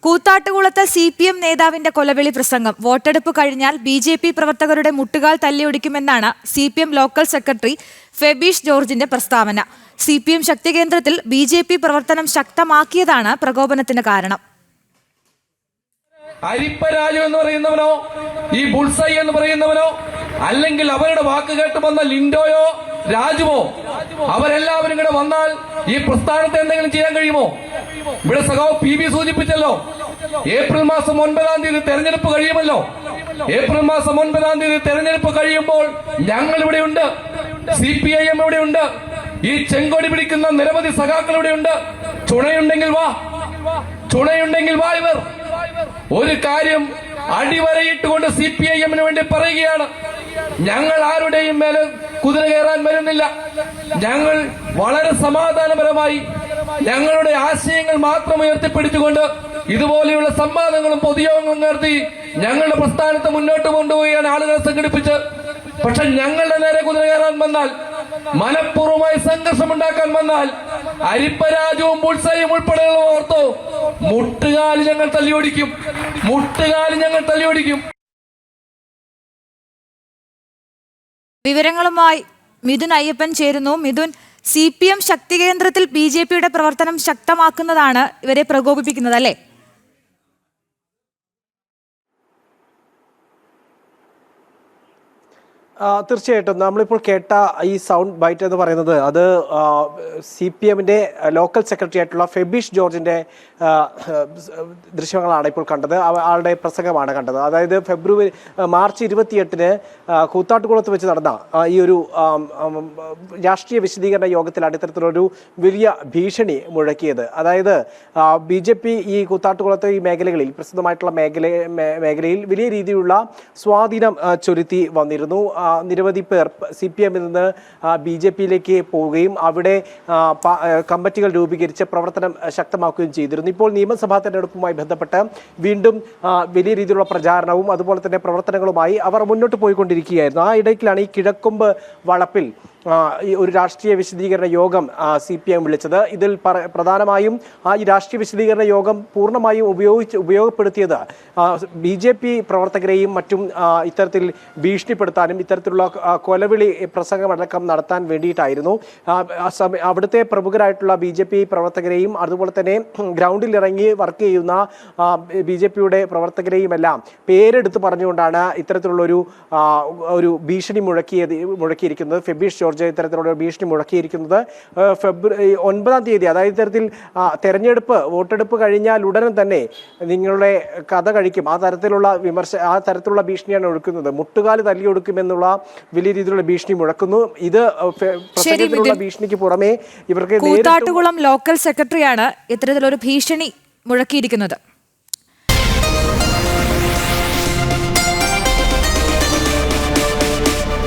കൂത്താട്ടുകുളത്ത് CPM നേതാവിന്റെ കൊലവിളി പ്രസംഗം. വോട്ടെടുപ്പ് കഴിഞ്ഞാൽ BJP പ്രവർത്തകരുടെ മുട്ടുകാൽ തല്ലിയൊടിക്കുമെന്നാണ് CPM ലോക്കൽ സെക്രട്ടറി ഫെബീഷ് ജോർജിന്റെ പ്രസ്താവന. CPM ശക്തി കേന്ദ്രത്തിൽ BJP പ്രവർത്തനം ശക്തമാക്കിയതാണ് പ്രകോപനത്തിന് കാരണം. അരിപ്പരാജു എന്ന് പറയുന്നവനോ ഈ ബുൾസൈ എന്ന് പറയുന്നവനോ അല്ലെങ്കിൽ അവരുടെ വാക്ക് കേട്ട് വന്ന ലിൻഡോയോ രാജുവോ അവരെല്ലാവരും ഇവിടെ വന്നാൽ ഈ പ്രസ്ഥാനത്തെ എന്തെങ്കിലും ചെയ്യാൻ കഴിയുമോ? ഇവിടെ സഖാവ് PB സൂചിപ്പിച്ചല്ലോ, ഏപ്രിൽ മാസം 9-ാം തീയതി തെരഞ്ഞെടുപ്പ് കഴിയുമല്ലോ. ഏപ്രിൽ മാസം 9-ാം തീയതി തെരഞ്ഞെടുപ്പ് കഴിയുമ്പോൾ ഞങ്ങൾ ഇവിടെയുണ്ട്, CPIM ഇവിടെയുണ്ട്, ഈ ചെങ്കൊടി പിടിക്കുന്ന നിരവധി സഖാക്കൾ ഇവിടെയുണ്ട്. ചുണയുണ്ടെങ്കിൽ വാ, ചുണയുണ്ടെങ്കിൽ വാ. ഇവർ ഒരു കാര്യം അടിവരയിട്ടുകൊണ്ട് CPIM-ന് വേണ്ടി പറയുകയാണ്, ഞങ്ങൾ ആരുടെയും മേലെ കുതിര കയറാൻ വരുന്നില്ല. ഞങ്ങൾ വളരെ സമാധാനപരമായി ഞങ്ങളുടെ ആശയങ്ങൾ മാത്രം ഉയർത്തിപ്പിടിച്ചുകൊണ്ട് ഇതുപോലെയുള്ള സംവാദങ്ങളും പൊതുയോഗങ്ങളും നടത്തി ഞങ്ങളുടെ പ്രസ്ഥാനത്തെ മുന്നോട്ട് കൊണ്ടുപോവുകയാണ് ആളുകളെ സംഘടിപ്പിച്ച്. പക്ഷെ ഞങ്ങളുടെ നേരെ കുതിര കയറാൻ വന്നാൽ, മനഃപൂർവ്വമായി സംഘർഷമുണ്ടാക്കാൻ വന്നാൽ, അരിപ്പരാജവും ബുൾസയും ഉൾപ്പെടെയുള്ള ഓർത്തോ, മുട്ടുകാലി ഞങ്ങൾ തല്ലിയൊടിക്കും, മുട്ടുകാലി ഞങ്ങൾ തല്ലിയൊടിക്കും. വിവരങ്ങളുമായി മിഥുൻ അയ്യപ്പൻ ചേരുന്നു. മിഥുൻ, CPM ശക്തി കേന്ദ്രത്തിൽ BJP-യുടെ പ്രവർത്തനം ശക്തമാക്കുന്നതാണ് ഇവരെ പ്രകോപിപ്പിക്കുന്നത്, അല്ലേ? തീർച്ചയായിട്ടും നമ്മളിപ്പോൾ കേട്ട ഈ സൗണ്ട് ബൈറ്റ് എന്ന് പറയുന്നത് അത് CPM-ന്റെ ലോക്കൽ സെക്രട്ടറി ആയിട്ടുള്ള ഫെബീഷ് ജോർജിന്റെ ദൃശ്യങ്ങളാണ് ഇപ്പോൾ കണ്ടത്. ആളുടെ പ്രസംഗമാണ് കണ്ടത്. അതായത് മാർച്ച് 28-ന് കൂത്താട്ടുകുളത്ത് വെച്ച് നടന്ന ഈ ഒരു രാഷ്ട്രീയ വിശദീകരണ യോഗത്തിലാണ് ഇത്തരത്തിലൊരു വലിയ ഭീഷണി മുഴക്കിയത്. അതായത് BJP ഈ കൂത്താട്ടുകുളത്ത് ഈ മേഖലകളിൽ പ്രസിദ്ധമായിട്ടുള്ള മേഖലയിൽ വലിയ രീതിയിലുള്ള സ്വാധീനം ചൊലുത്തി വന്നിരുന്നു. നിരവധി പേർ CPM-ൽ നിന്ന് BJP-യിലേക്ക് പോവുകയും അവിടെ കമ്മിറ്റികൾ രൂപീകരിച്ച് പ്രവർത്തനം ശക്തമാക്കുകയും ചെയ്തിരുന്നു. ഇപ്പോൾ നിയമസഭാ തെരഞ്ഞെടുപ്പുമായി ബന്ധപ്പെട്ട് വീണ്ടും വലിയ രീതിയിലുള്ള പ്രചാരണവും അതുപോലെ തന്നെ പ്രവർത്തനങ്ങളുമായി അവർ മുന്നോട്ട് പോയിക്കൊണ്ടിരിക്കുകയായിരുന്നു. ആ ഇടയ്ക്കിലാണ് ഈ കിഴക്കൊമ്പ് വളപ്പിൽ ഒരു രാഷ്ട്രീയ വിശദീകരണ യോഗം CPM വിളിച്ചത്. ഇതിൽ പ്രധാനമായും ഈ രാഷ്ട്രീയ വിശദീകരണ യോഗം പൂർണ്ണമായും ഉപയോഗപ്പെടുത്തിയത് BJP പ്രവർത്തകരെയും മറ്റും ഇത്തരത്തിൽ ഭീഷണിപ്പെടുത്താനും ഇത്തരത്തിലുള്ള കൊലവിളി പ്രസംഗമടക്കം നടത്താൻ വേണ്ടിയിട്ടായിരുന്നു. അവിടുത്തെ പ്രമുഖരായിട്ടുള്ള BJP പ്രവർത്തകരെയും അതുപോലെ തന്നെ ഗ്രൗണ്ടിൽ ഇറങ്ങി വർക്ക് ചെയ്യുന്ന BJP-യുടെ പ്രവർത്തകരെയും എല്ലാം പേരെടുത്ത് പറഞ്ഞുകൊണ്ടാണ് ഇത്തരത്തിലുള്ള ഒരു ഭീഷണി മുഴക്കിയിരിക്കുന്നത്. ഫെബീഷ് ജോർജ് ഇത്തരത്തിലുള്ള ഭീഷണി മുഴക്കിയിരിക്കുന്നത് ഫെബ്രുവരി 9-ാം തീയതി, അതായത് ഇത്തരത്തിൽ വോട്ടെടുപ്പ് കഴിഞ്ഞാൽ ഉടനെ തന്നെ നിങ്ങളുടെ കഥ കഴിക്കും, ആ തരത്തിലുള്ള ഭീഷണിയാണ് ഒഴുക്കുന്നത്. മുട്ടുകാല് തല്ലിയൊടുക്കുമെന്നുള്ള വലിയ രീതിയിലുള്ള ഭീഷണി മുഴക്കുന്നു. ഇത് പ്രസംഗത്തിലുള്ള ഭീഷണിക്ക് പുറമെ ഇവർക്ക് കൂത്താട്ടുകുളം ലോക്കൽ സെക്രട്ടറിയാണ് ഇത്തരത്തിലൊരു ഭീഷണി മുഴക്കിയിരിക്കുന്നത്.